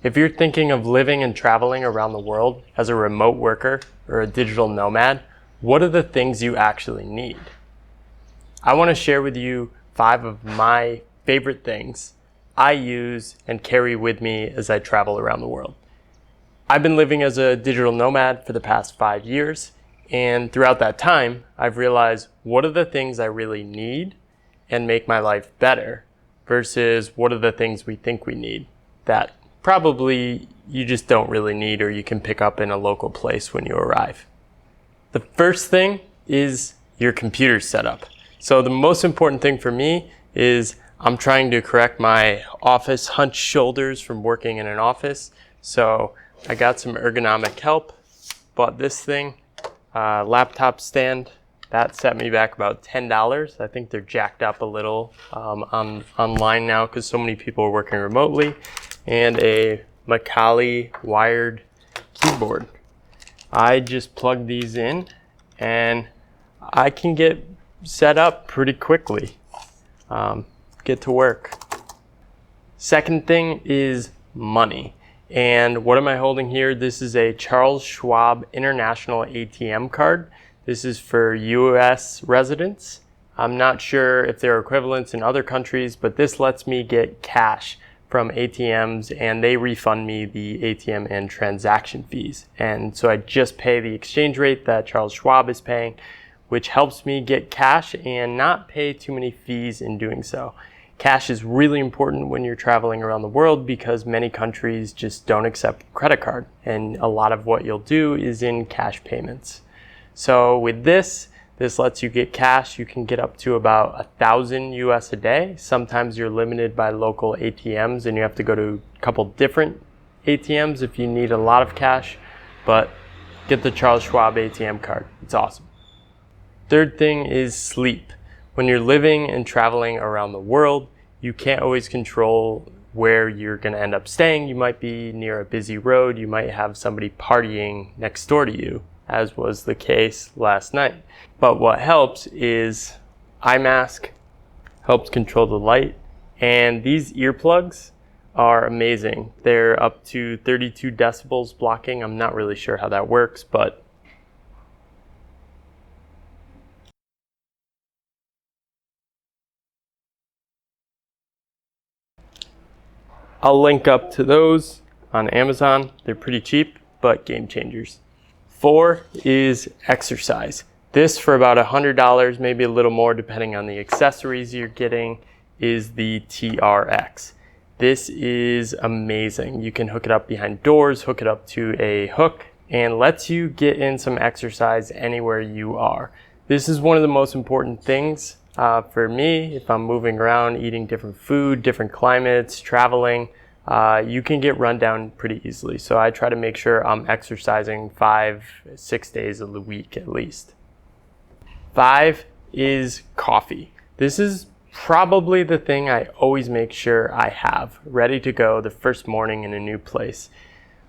If you're thinking of living and traveling around the world as a remote worker or a digital nomad, what are the things you actually need? I want to share with you 5 of my favorite things I use and carry with me as I travel around the world. I've been living as a digital nomad for the past 5 years, and throughout that time, I've realized what are the things I really need and make my life better versus what are the things we think we need that probably you just don't really need or you can pick up in a local place when you arrive. The first thing is your computer setup. So the most important thing for me is I'm trying to correct my office hunched shoulders from working in an office. So I got some ergonomic help, bought this thing, laptop stand. That set me back about $10. I think they're jacked up a little online now because so many people are working remotely. And a Macaulay wired keyboard. I just plug these in and I can get set up pretty quickly. Get to work. Second thing is money. And what am I holding here? This is a Charles Schwab International ATM card. This is for US residents. I'm not sure if there are equivalents in other countries, but this lets me get cash from ATMs and they refund me the ATM and transaction fees. And so I just pay the exchange rate that Charles Schwab is paying, which helps me get cash and not pay too many fees in doing so. Cash is really important when you're traveling around the world because many countries just don't accept credit card, and a lot of what you'll do is in cash payments. So with this lets you get cash. You can get up to about 1,000 US a day. Sometimes you're limited by local ATMs and you have to go to a couple different ATMs if you need a lot of cash, but get the Charles Schwab ATM card. It's awesome. Third thing is sleep. When you're living and traveling around the world, you can't always control where you're going to end up staying. You might be near a busy road. You might have somebody partying next door to you, as was the case last night. But what helps is eye mask, helps control the light, and these earplugs are amazing. They're up to 32 decibels blocking. I'm not really sure how that works, but I'll link up to those on Amazon. They're pretty cheap, but game changers. 4 is exercise. This for about $100, maybe a little more depending on the accessories you're getting, is the TRX. This is amazing. You can hook it up behind doors, hook it up to a hook, and lets you get in some exercise anywhere you are. This is one of the most important things for me. If I'm moving around, eating different food, different climates, traveling, you can get run down pretty easily. So I try to make sure I'm exercising 5-6 days of the week at least. 5 is coffee. This is probably the thing I always make sure I have ready to go the first morning in a new place.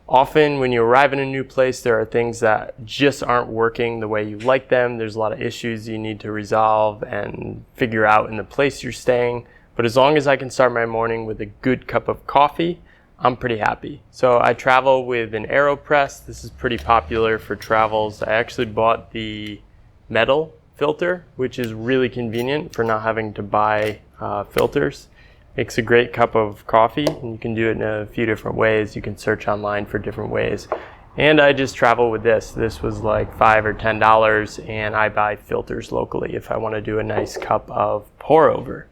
Often when you arrive in a new place, there are things that just aren't working the way you like them. There's a lot of issues you need to resolve and figure out in the place you're staying. But as long as I can start my morning with a good cup of coffee, I'm pretty happy. So I travel with an Aeropress. This is pretty popular for travels. I actually bought the metal filter, which is really convenient for not having to buy filters. Makes a great cup of coffee, and you can do it in a few different ways. You can search online for different ways. And I just travel with this. This was like $5 or $10, and I buy filters locally if I want to do a nice cup of pour over.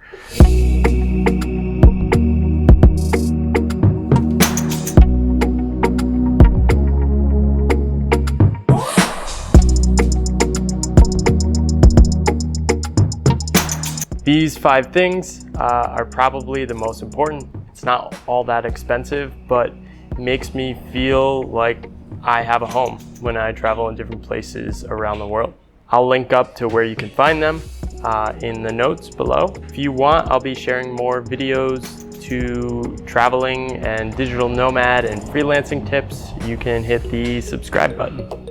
These 5 things are probably the most important. It's not all that expensive, but it makes me feel like I have a home when I travel in different places around the world. I'll link up to where you can find them in the notes below. If you want, I'll be sharing more videos to traveling and digital nomad and freelancing tips. You can hit the subscribe button.